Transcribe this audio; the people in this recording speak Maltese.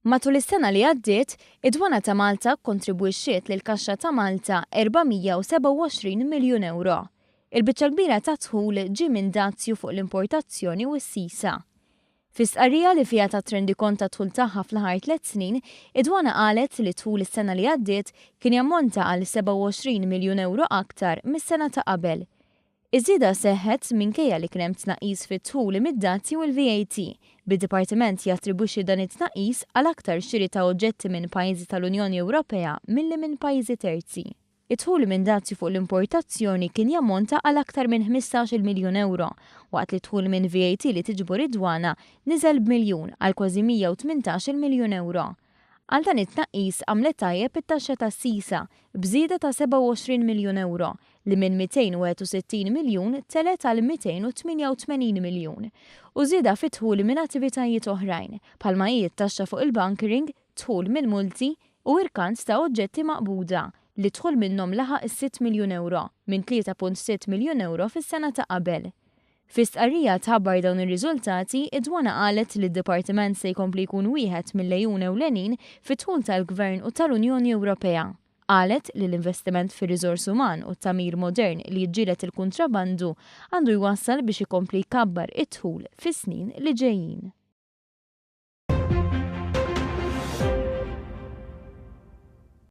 Matul is-sena li għaddiet, id-Dwana ta' Malta kkontribwixxiet lill-kaxxa ta' Malta 427 miljun euro. Il-biċċa kbira ta' dħul ġie minn dazzju fuq l-importazzjoni u s-sisa. Fi stqarrija li fiha tat rendikont ta' dħul tagħha fl-aħħar 3 snin, id-Dwana qalet li dħul is-sena li għaddiet kien jammonta għal 27 miljun euro aktar mis-sena ta' qabel. Iż-żieda seħħet minkejja li kien hemm tnaqqis fid-dħul mid-dazzi u l-VAT. Bid-Dipartiment jattribwixxi dan it-tnaqqis għal aktar xiri ta' oġġetti minn pajjiżi tal-Unjoni Ewropea milli minn pajjiżi terzi. Id-dħul minn dazzi fuq l-importazzjoni kien jammonta għal aktar minn 15 miljun euro, waqt li dħul minn VAT li tiġbor id-Dwana niżel b'miljun għal kważi 118 miljun euro. Għal dan it-tnaqqis għamlet tajjeb it-taxxa tas-sisa bżieda ta' 27 miljun euro li minn 261 miljun telet għal 288 miljun u żieda fid-dħul minn attivitajiet oħrajn bħalma hi t-taxxa fuq il-bunkering, dħul minn multi u irkant ta' oġġetti maqbuda li dħul minnhom laħaq is-6 miljun euro minn 3.6 miljun euro fis-sena ta' qabel. Fi stqarrija tħabbar dawn ir-riżultati, id-Dwana qalet li d-Dipartiment se jkompli jkun wieħed mill-għejjun ewlenin fit-dħul tal-Gvern u tal-Unjoni Ewropea. Qalet li l-investiment fir-riżors uman u t-tagħmir modern li jiġġieled il-kontrabandu għandu jwassal biex ikompli jkabbar id-dħul fis-snin li ġejjin.